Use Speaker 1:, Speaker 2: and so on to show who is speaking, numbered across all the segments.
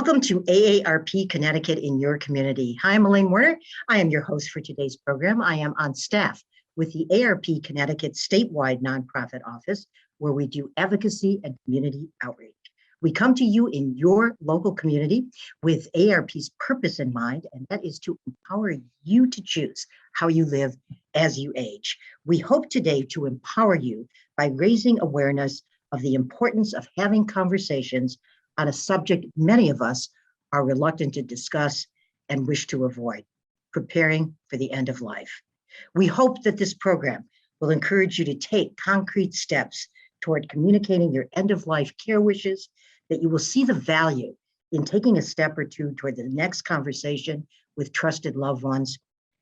Speaker 1: Welcome to AARP Connecticut in your community. Hi, I'm Elaine Werner. I am your host for today's program. I am on staff with the AARP Connecticut statewide nonprofit office, where we do advocacy and community outreach. We come to you in your local community with AARP's purpose in mind, and that is to empower you to choose how you live as you age. We hope today to empower you by raising awareness of the importance of having conversations on a subject many of us are reluctant to discuss and wish to avoid: preparing for the end of life. We hope that this program will encourage you to take concrete steps toward communicating your end of life care wishes, that you will see the value in taking a step or two toward the next conversation with trusted loved ones,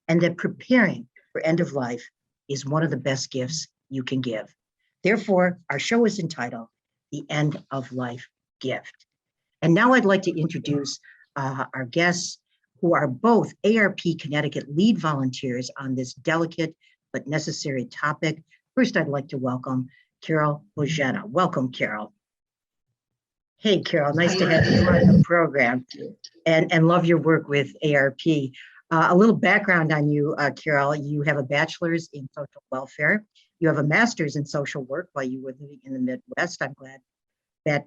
Speaker 1: and that preparing for end of life is one of the best gifts you can give. Therefore, our show is entitled The End of Life Gift. And now I'd like to introduce our guests, who are both AARP Connecticut lead volunteers on this delicate but necessary topic. First, I'd like to welcome Carol Bojena. Welcome, Carol. Hey, Carol, nice to have you on the program, and love your work with AARP. A little background on you, Carol. You have a bachelor's in social welfare. You have a master's in social work while you were living in the Midwest. I'm glad that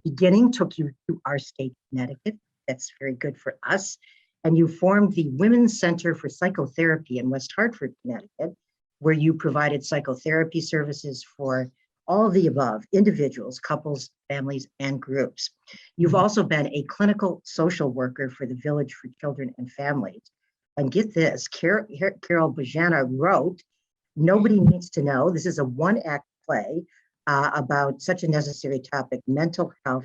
Speaker 1: beginning took you to our state, Connecticut. That's very good for us. And you formed the Women's Center for Psychotherapy in West Hartford, Connecticut, where you provided psychotherapy services for all of the above: individuals, couples, families, and groups. You've also been a clinical social worker for the Village for Children and Families. And get this, Carol Bojena wrote Nobody Needs to Know. This is a one-act play about such a necessary topic: mental health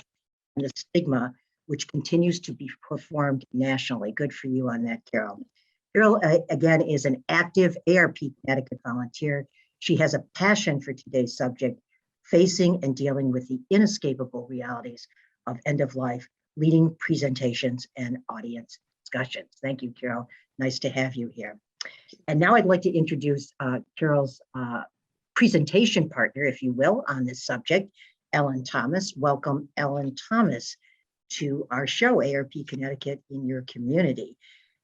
Speaker 1: and the stigma, which continues to be performed nationally. Good for you on that, Carol. Carol, again, is an active AARP Connecticut volunteer. She has a passion for today's subject, facing and dealing with the inescapable realities of end of life, leading presentations and audience discussions. Thank you, Carol. Nice to have you here. And now I'd like to introduce Carol's presentation partner, if you will, on this subject, Ellen Thomas. Welcome, Ellen Thomas, to our show, AARP Connecticut in your community.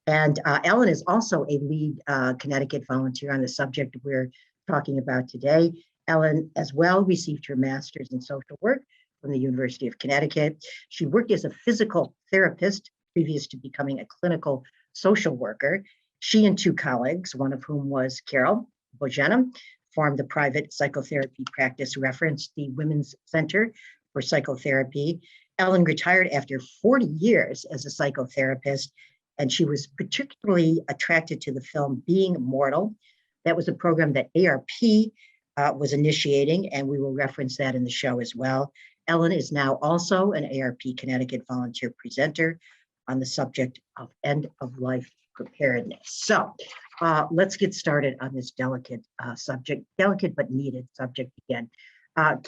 Speaker 1: And Ellen is also a lead Connecticut volunteer on the subject we're talking about today. Ellen, as well, received her master's in social work from the University of Connecticut. She worked as a physical therapist previous to becoming a clinical social worker. She and two colleagues, one of whom was Carol Bojena, formed the private psychotherapy practice referenced the Women's Center for Psychotherapy. Ellen retired after 40 years as a psychotherapist, and she was particularly attracted to the film Being Mortal. That was a program that AARP was initiating, and we will reference that in the show as well. Ellen is now also an AARP Connecticut volunteer presenter on the subject of end-of-life preparedness. So let's get started on this delicate subject, delicate but needed subject again.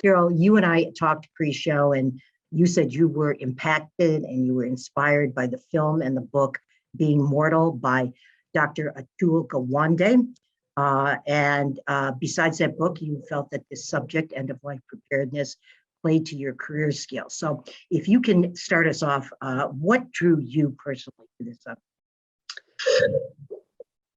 Speaker 1: Carol, you and I talked pre-show, and you said you were impacted and you were inspired by the film and the book Being Mortal by Dr. Atul Gawande. And besides that book, you felt that this subject, end-of-life preparedness, played to your career skills. So if you can start us off, what drew you personally to this subject?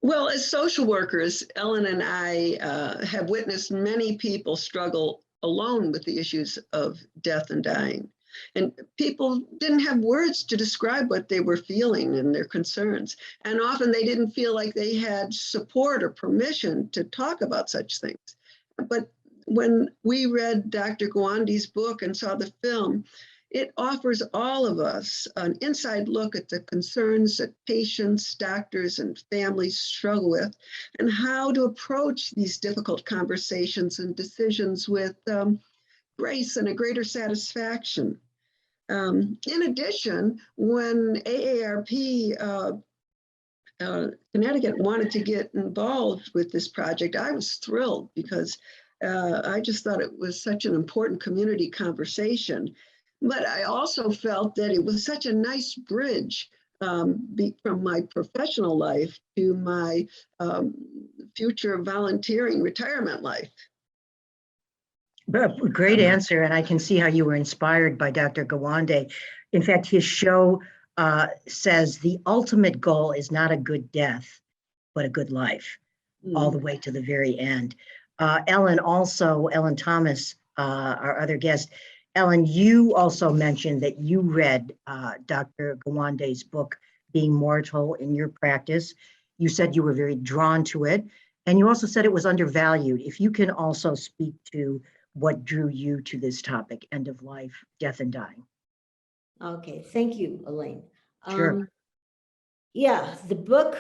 Speaker 2: Well, as social workers, Ellen and I have witnessed many people struggle alone with the issues of death and dying. And people didn't have words to describe what they were feeling and their concerns. And often they didn't feel like they had support or permission to talk about such things. But when we read Dr. Gawande's book and saw the film, it offers all of us an inside look at the concerns that patients, doctors, and families struggle with, and how to approach these difficult conversations and decisions with grace and a greater satisfaction. In addition, when AARP Connecticut wanted to get involved with this project, I was thrilled because I just thought it was such an important community conversation. But I also felt that it was such a nice bridge from my professional life to my future volunteering retirement life.
Speaker 1: Great answer, and I can see how you were inspired by Dr. Gawande. In fact, his show says the ultimate goal is not a good death, but a good life, all the way to the very end. Ellen Thomas, our other guest. Ellen, you also mentioned that you read Dr. Gawande's book, Being Mortal in Your Practice. You said you were very drawn to it, and you also said it was undervalued. If you can also speak to what drew you to this topic, end of life, death and dying.
Speaker 3: Okay, thank you, Elaine.
Speaker 1: Sure.
Speaker 3: Yeah, the book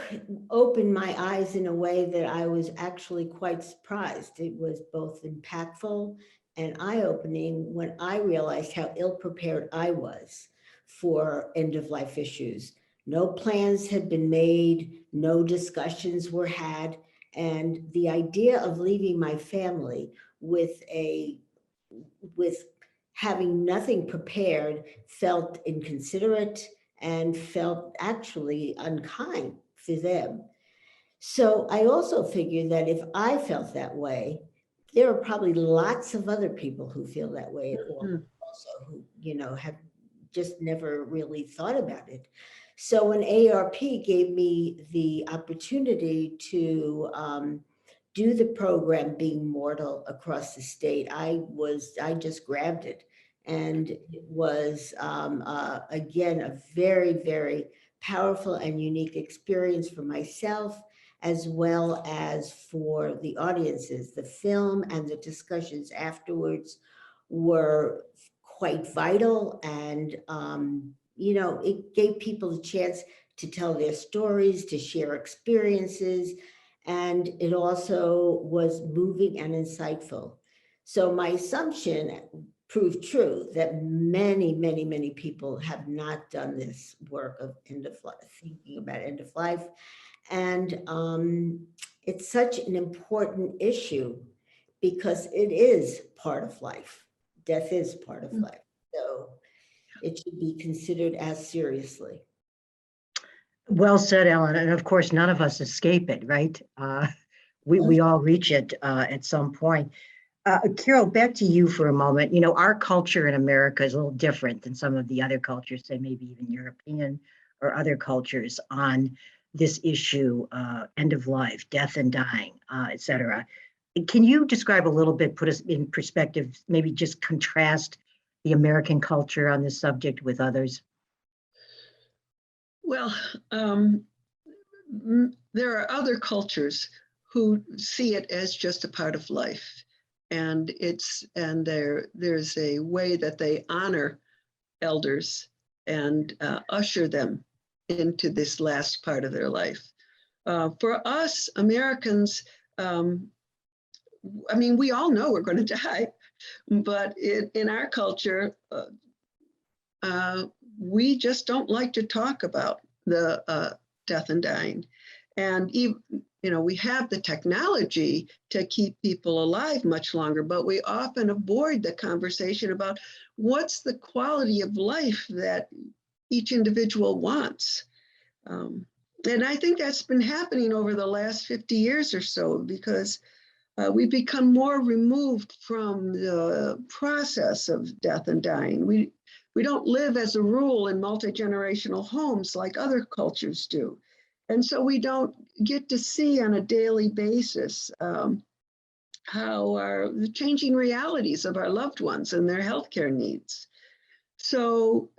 Speaker 3: opened my eyes in a way that I was actually quite surprised. It was both impactful and eye-opening when I realized how ill-prepared I was for end-of-life issues. No plans had been made, no discussions were had, and the idea of leaving my family with having nothing prepared felt inconsiderate and felt actually unkind for them. So I also figured that if I felt that way, there are probably lots of other people who feel that way also, who, have just never really thought about it. So when AARP gave me the opportunity to do the program Being Mortal across the state, I just grabbed it. And it was, again, a very, very powerful and unique experience for myself, as well as for the audiences. The film and the discussions afterwards were quite vital. And, it gave people a chance to tell their stories, to share experiences. And it also was moving and insightful. So my assumption proved true that many, many, many people have not done this work of end of life, thinking about end of life. And it's such an important issue because it is part of life. Death is part of life. So it should be considered as seriously.
Speaker 1: Well said, Ellen. And of course, none of us escape it, right? We all reach it at some point. Carol, back to you for a moment. You know, our culture in America is a little different than some of the other cultures, say maybe even European or other cultures, on this issue, end of life, death and dying, et cetera. Can you describe a little bit, put us in perspective, maybe just contrast the American culture on this subject with others?
Speaker 2: Well, there are other cultures who see it as just a part of life, and there's a way that they honor elders and usher them into this last part of their life. For us Americans, I mean, we all know we're going to die, but in our culture, we just don't like to talk about the death and dying. And even, we have the technology to keep people alive much longer, but we often avoid the conversation about what's the quality of life that each individual wants. And I think that's been happening over the last 50 years or so, because we've become more removed from the process of death and dying. We don't live as a rule in multi-generational homes like other cultures do. And so we don't get to see on a daily basis how the changing realities of our loved ones and their healthcare needs. So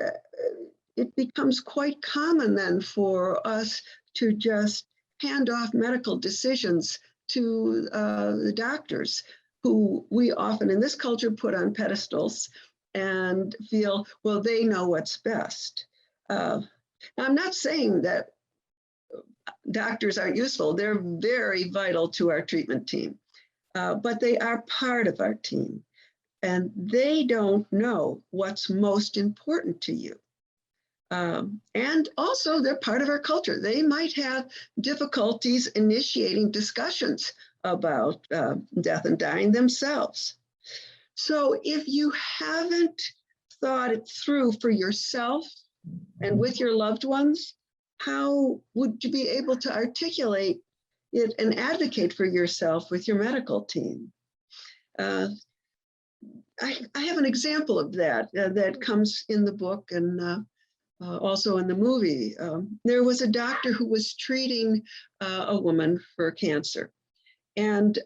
Speaker 2: it becomes quite common then for us to just hand off medical decisions to the doctors, who we often in this culture put on pedestals and feel, well, they know what's best. I'm not saying that doctors aren't useful. They're very vital to our treatment team, but they are part of our team, and they don't know what's most important to you. And also they're part of our culture. They might have difficulties initiating discussions about death and dying themselves. So if you haven't thought it through for yourself and with your loved ones, how would you be able to articulate it and advocate for yourself with your medical team? I have an example of that that comes in the book and also in the movie. There was a doctor who was treating a woman for cancer, and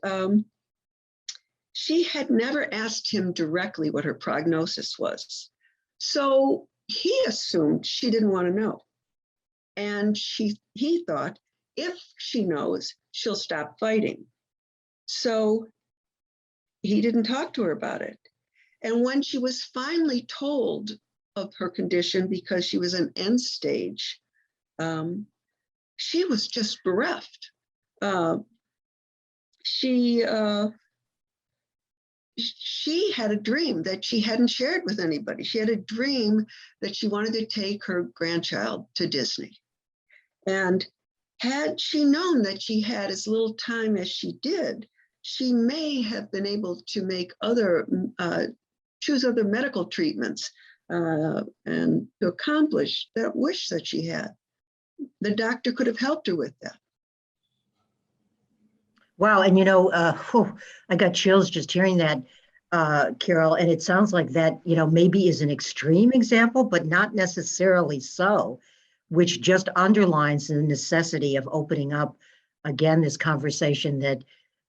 Speaker 2: she had never asked him directly what her prognosis was. So he assumed she didn't want to know. And he thought, if she knows, she'll stop fighting. So he didn't talk to her about it. And when she was finally told of her condition because she was in end stage, she was just bereft. She had a dream that she hadn't shared with anybody. She had a dream that she wanted to take her grandchild to Disney. And had she known that she had as little time as she did, she may have been able to make choose other medical treatments and to accomplish that wish that she had. The doctor could have helped her with that.
Speaker 1: Wow. And, I got chills just hearing that, Carol. And it sounds like that, maybe is an extreme example, but not necessarily so, which just underlines the necessity of opening up, again, this conversation that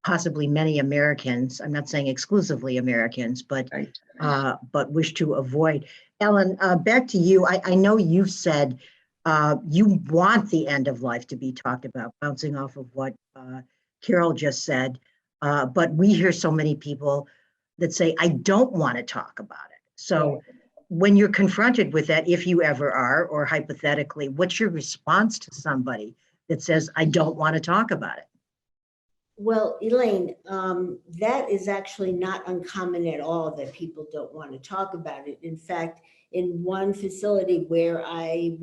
Speaker 1: possibly many Americans, I'm not saying exclusively Americans, but wish to avoid. Ellen, back to you. I know you said you want the end of life to be talked about, bouncing off of what Carol just said, but we hear so many people that say, I don't want to talk about it. So when you're confronted with that, if you ever are, or hypothetically, what's your response to somebody that says, I don't want to talk about it?
Speaker 3: Well, Elaine, that is actually not uncommon at all that people don't want to talk about it. In fact, in one facility where I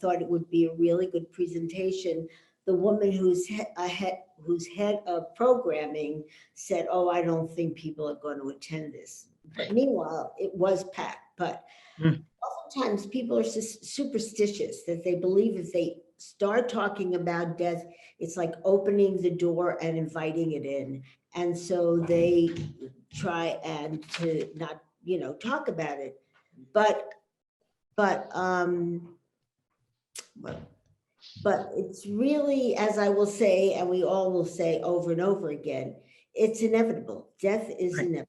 Speaker 3: thought it would be a really good presentation, the woman who's head of programming said, "Oh, I don't think people are going to attend this." But meanwhile, it was packed. But oftentimes people are superstitious that they believe if they start talking about death, it's like opening the door and inviting it in. And so they try and to not, talk about it. But it's really, as I will say, and we all will say over and over again, it's inevitable. Death is inevitable.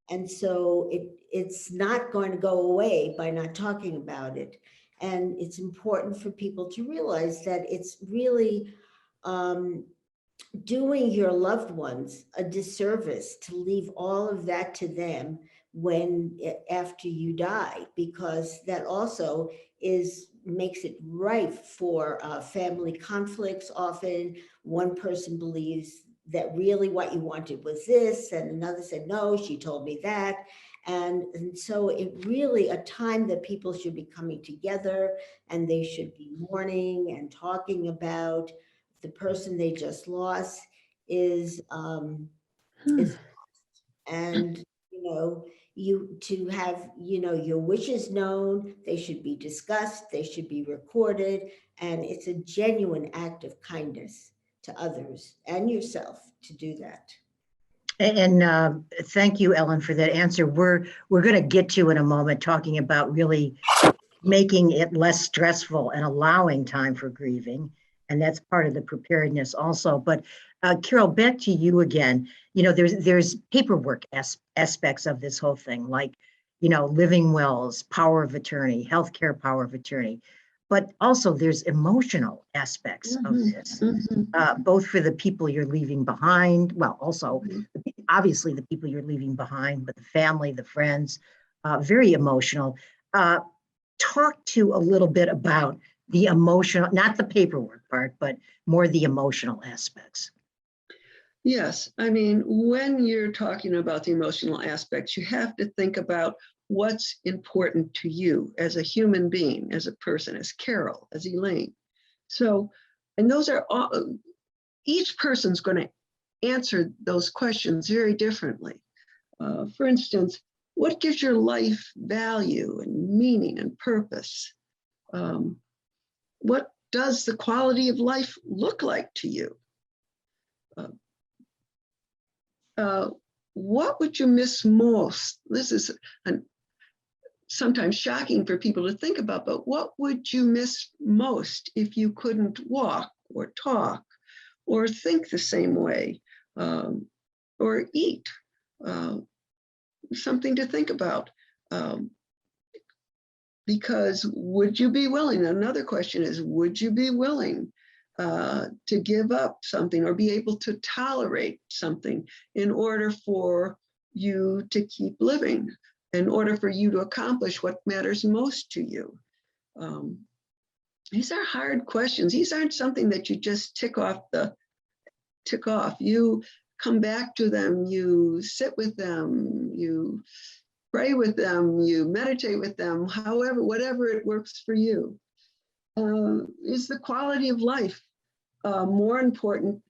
Speaker 3: And so it's not going to go away by not talking about it. And it's important for people to realize that it's really doing your loved ones a disservice to leave all of that to them after you die, because that also makes it rife for family conflicts. Often one person believes that really what you wanted was this, and another said, no, she told me that. And so it really a time that people should be coming together and they should be mourning and talking about the person they just lost and you to have your wishes known. They should be discussed, they should be recorded, and it's a genuine act of kindness to others and yourself to do that.
Speaker 1: And thank you, Ellen, for that answer. We're going to get to in a moment talking about really making it less stressful and allowing time for grieving. And that's part of the preparedness also. But Carol, back to you again. There's paperwork aspects of this whole thing, like, living wills, power of attorney, healthcare power of attorney. But also there's emotional aspects of this, both for the people you're leaving behind. Well, also, obviously the people you're leaving behind, but the family, the friends, very emotional. Talk to a little bit about the emotional, not the paperwork part, but more the emotional aspects.
Speaker 2: Yes, I mean, when you're talking about the emotional aspects, you have to think about what's important to you as a human being, as a person, as Carol, as Elaine. So, and those are all, each person's going to answer those questions very differently. For instance, what gives your life value and meaning and purpose? What does the quality of life look like to you? what would you miss most? This is sometimes shocking for people to think about, but what would you miss most if you couldn't walk or talk or think the same way, or eat? Something to think about. Because would you be willing? Another question is, would you be willing to give up something or be able to tolerate something in order for you to keep living, in order for you to accomplish what matters most to you? These are hard questions. These aren't something that you just tick off. You come back to them, you sit with them, you pray with them, you meditate with them, however, whatever it works for you. Is the quality of life more important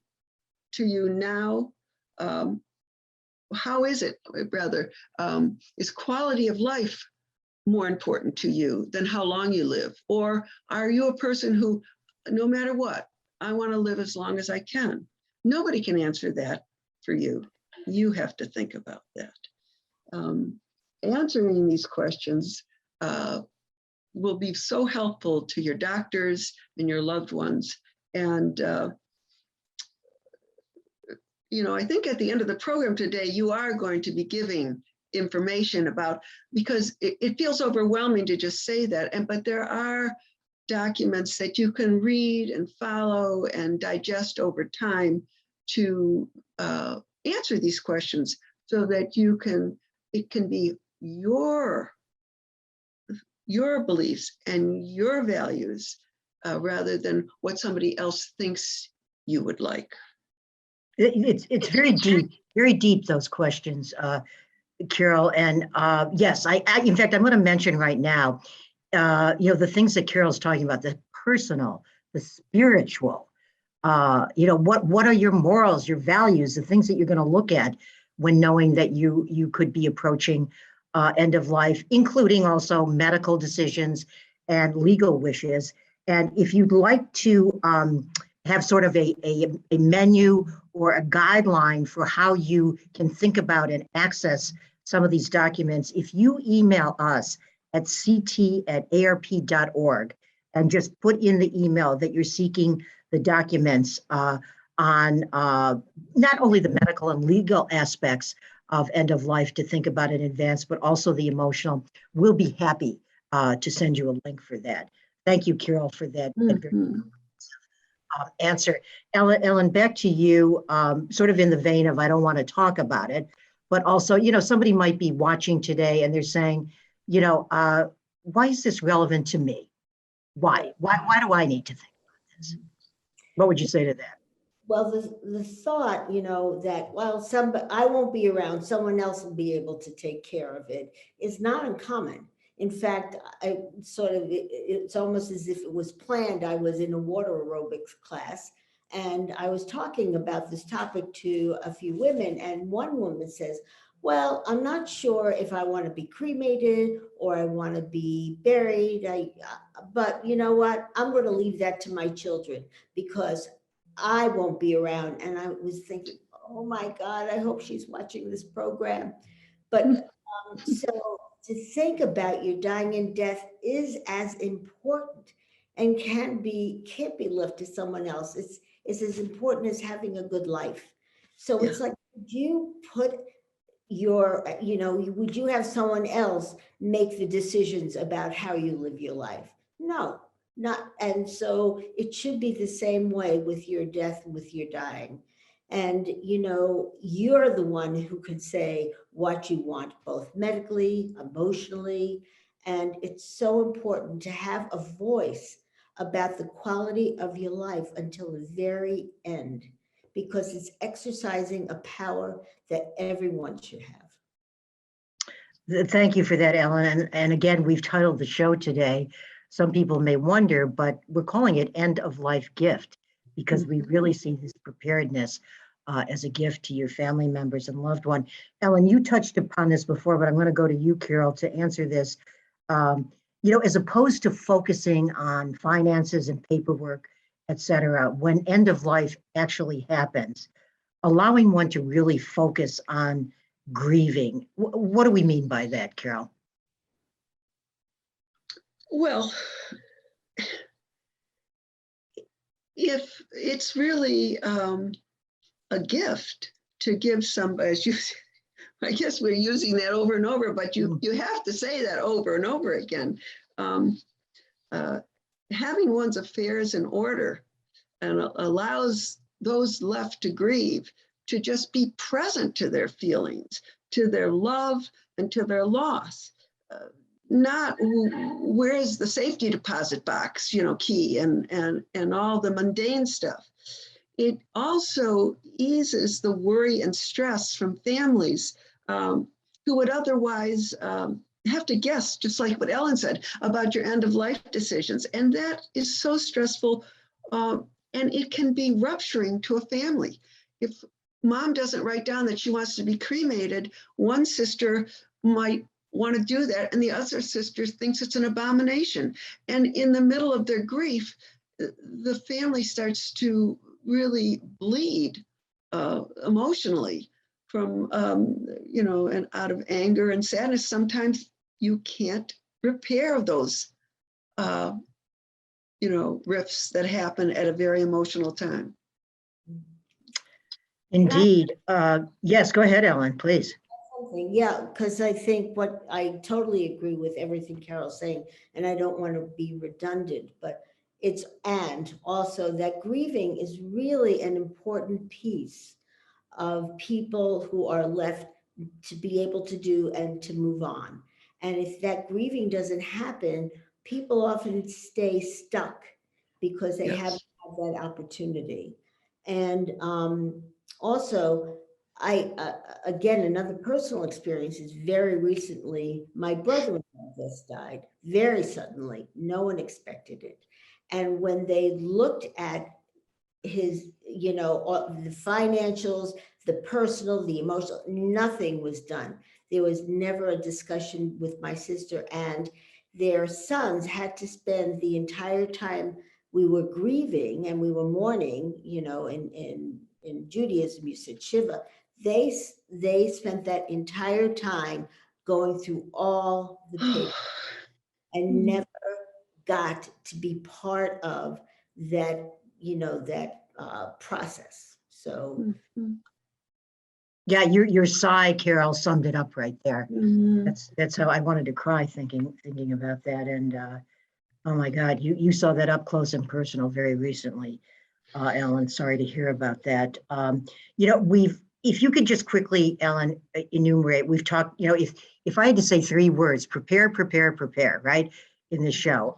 Speaker 2: to you now? How is it, rather? Is quality of life more important to you than how long you live? Or are you a person who, no matter what, I want to live as long as I can? Nobody can answer that for you. You have to think about that. Answering these questions will be so helpful to your doctors and your loved ones. And, I think at the end of the program today, you are going to be giving information about, because it feels overwhelming to just say that, but there are documents that you can read and follow and digest over time to answer these questions so that it can be your beliefs and your values rather than what somebody else thinks you would like.
Speaker 1: It's very deep, those questions, Carol. And yes, I in fact, I'm going to mention right now, the things that Carol's talking about, the personal, the spiritual, what are your morals, your values, the things that you're going to look at when knowing that you could be approaching end of life, including also medical decisions and legal wishes. And if you'd like to have sort of a menu or a guideline for how you can think about and access some of these documents, if you email us at ct@aarp.org and just put in the email that you're seeking the documents on not only the medical and legal aspects of end of life to think about in advance, but also the emotional, we'll be happy to send you a link for that. Thank you, Carol, for that answer. Ellen, back to you, sort of in the vein of, I don't want to talk about it, but also, somebody might be watching today and they're saying, why is this relevant to me? Why do I need to think about this? What would you say to that?
Speaker 3: Well, the thought, that, well, I won't be around, someone else will be able to take care of it, is not uncommon. In fact, it's almost as if it was planned. I was in a water aerobics class and I was talking about this topic to a few women, and one woman says, well, I'm not sure if I want to be cremated or I want to be buried. But you know what? I'm going to leave that to my children because I won't be around. And I was thinking, oh my God, I hope she's watching this program. But so to think about your dying and death is as important and can't be left to someone else. It's as important as having a good life. So it's like, would you put would you have someone else make the decisions about how you live your life? No, not. And so it should be the same way with your death, with your dying. And, you're the one who can say what you want, both medically, emotionally. And it's so important to have a voice about the quality of your life until the very end, because it's exercising a power that everyone should have.
Speaker 1: Thank you for that, Ellen. And again, we've titled the show today, some people may wonder, but we're calling it End of Life Gift, because we really see this preparedness as a gift to your family members and loved one. Ellen, you touched upon this before, but I'm going to go to you, Carol, to answer this. As opposed to focusing on finances and paperwork, et cetera, when end of life actually happens, allowing one to really focus on grieving. What do we mean by that, Carol?
Speaker 2: Well, if it's really a gift to give somebody, as you, I guess we're using that over and over, but you have to say that over and over again. Having one's affairs in order and allows those left to grieve to just be present to their feelings, to their love, and to their loss. Not where's the safety deposit box, key and all the mundane stuff. It also eases the worry and stress from families who would otherwise have to guess, just like what Ellen said, about your end of life decisions. And that is so stressful. And it can be rupturing to a family. If mom doesn't write down that she wants to be cremated, one sister might want to do that, and the other sister thinks it's an abomination. And in the middle of their grief, the family starts to really bleed emotionally from, and out of anger and sadness. Sometimes you can't repair those rifts that happen at a very emotional time.
Speaker 1: Indeed. Yes, go ahead, Ellen, please.
Speaker 3: Yeah, because I think I totally agree with everything Carol's saying, and I don't want to be redundant, but and also that grieving is really an important piece of people who are left to be able to do and to move on. And if that grieving doesn't happen, people often stay stuck because they haven't had that opportunity. And also, again, another personal experience is very recently, my brother-in-law just died very suddenly. No one expected it. And when they looked at his, the financials, the personal, the emotional, nothing was done. There was never a discussion with my sister, and their sons had to spend the entire time we were grieving and we were mourning, in Judaism, you said Shiva. They spent that entire time going through all the papers and never got to be part of that, process. So.
Speaker 1: Yeah, your sigh, Carol, summed it up right there. That's how I wanted to cry thinking about that. And oh my God, you saw that up close and personal very recently, Ellen. Sorry to hear about that. If you could just quickly, Ellen, enumerate. We've talked. If I had to say 3 words: prepare, prepare, prepare. Right in this show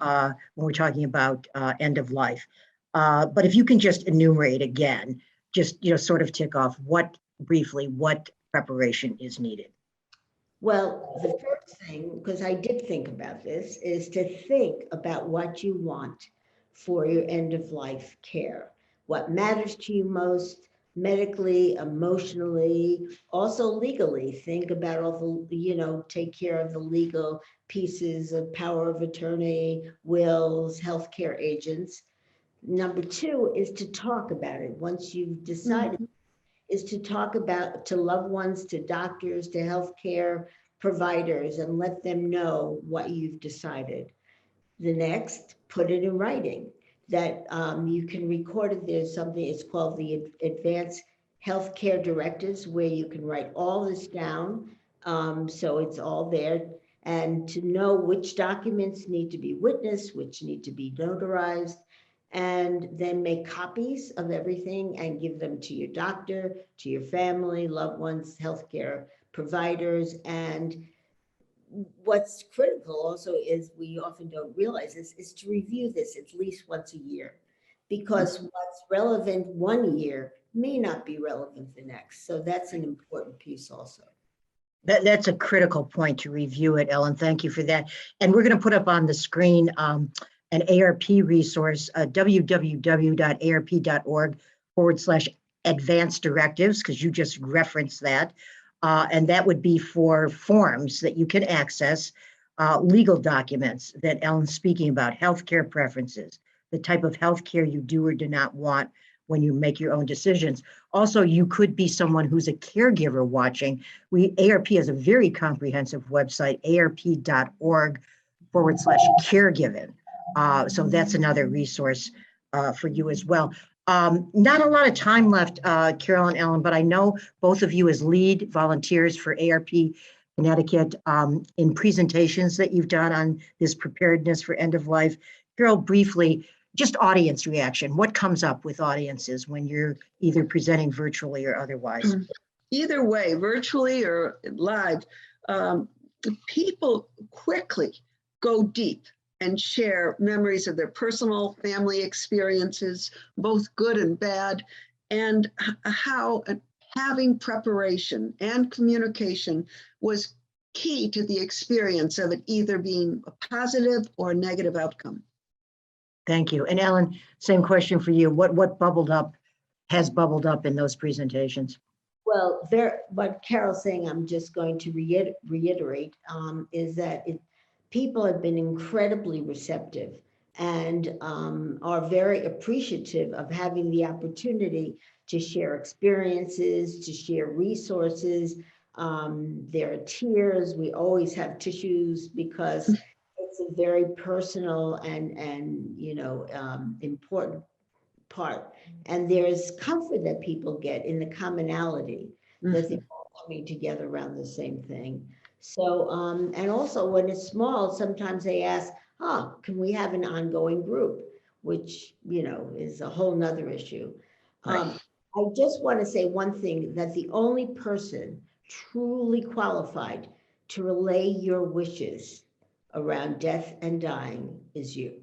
Speaker 1: when we're talking about end of life. But if you can just enumerate again, just sort of tick off what preparation is needed.
Speaker 3: Well, the first thing, because I did think about this, is to think about what you want for your end of life care. What matters to you most medically, emotionally, also legally. Think about all the, take care of the legal pieces of power of attorney, wills, healthcare agents. Number 2 is to talk about it once you've decided. Is to talk about to loved ones, to doctors, to healthcare providers, and let them know what you've decided. The next, put it in writing that you can record it. There's something, it's called the Advanced Healthcare Directives, where you can write all this down. So it's all there. And to know which documents need to be witnessed, which need to be notarized, and then make copies of everything and give them to your doctor, to your family, loved ones, healthcare providers. And what's critical also is, we often don't realize this, is to review this at least once a year, because what's relevant one year may not be relevant the next. So that's an important piece also.
Speaker 1: That's a critical point, to review it, Ellen. Thank you for that. And we're going to put up on the screen an ARP resource, www.arp.org/advanced directives, because you just referenced that. And that would be for forms that you can access, legal documents that Ellen's speaking about, healthcare preferences, the type of healthcare you do or do not want, when you make your own decisions. Also, you could be someone who's a caregiver watching. ARP has a very comprehensive website, arp.org/caregiving. So that's another resource for you as well. Not a lot of time left, Carol and Ellen, but I know both of you as lead volunteers for ARP Connecticut in presentations that you've done on this preparedness for end of life. Carol, briefly, just audience reaction. What comes up with audiences when you're either presenting virtually or otherwise?
Speaker 2: Either way, virtually or live, people quickly go deep and share memories of their personal family experiences, both good and bad, and how having preparation and communication was key to the experience of it either being a positive or a negative outcome.
Speaker 1: Thank you. And Ellen, same question for you. What has bubbled up in those presentations?
Speaker 3: Well, what Carol's saying, I'm just going to reiterate, is that people have been incredibly receptive and are very appreciative of having the opportunity to share experiences, to share resources. There are tears. We always have tissues because it's a very personal and important part. And there's comfort that people get in the commonality that they're all coming together around the same thing. So, and also when it's small, sometimes they ask, can we have an ongoing group, which, is a whole nother issue.
Speaker 1: Right.
Speaker 3: I just want to say one thing, that the only person truly qualified to relay your wishes around death and dying is you.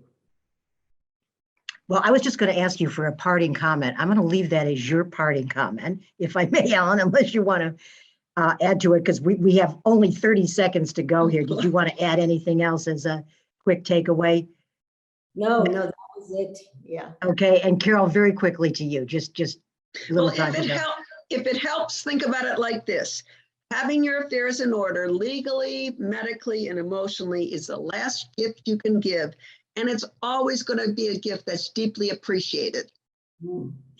Speaker 1: Well, I was just going to ask you for a parting comment. I'm going to leave that as your parting comment, if I may, Ellen, unless you want to add to it, because we have only 30 seconds to go here. Did you want to add anything else as a quick takeaway?
Speaker 3: No, that was it. Yeah.
Speaker 1: Okay, and Carol, very quickly to you, just a little time to go.
Speaker 2: If it helps, think about it like this. Having your affairs in order legally, medically, and emotionally is the last gift you can give. And it's always going to be a gift that's deeply appreciated.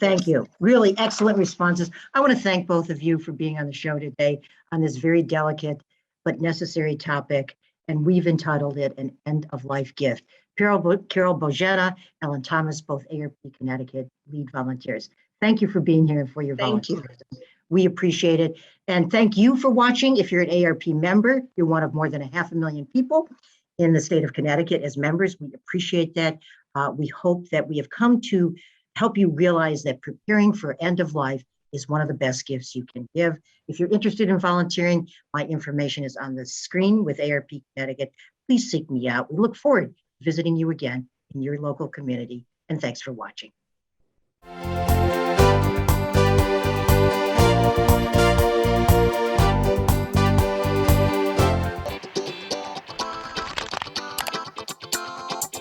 Speaker 1: Thank you. Really excellent responses. I want to thank both of you for being on the show today on this very delicate but necessary topic. And we've entitled it An End of Life Gift. Carol Bojena, Ellen Thomas, both ARP Connecticut lead volunteers. Thank you for being here and for your volunteerism. We appreciate it. And thank you for watching. If you're an ARP member, you're one of more than 500,000 people in the state of Connecticut as members. We appreciate that. We hope that we have come to help you realize that preparing for end of life is one of the best gifts you can give. If you're interested in volunteering, my information is on the screen with ARP Connecticut. Please seek me out. We look forward to visiting you again in your local community. And thanks for watching.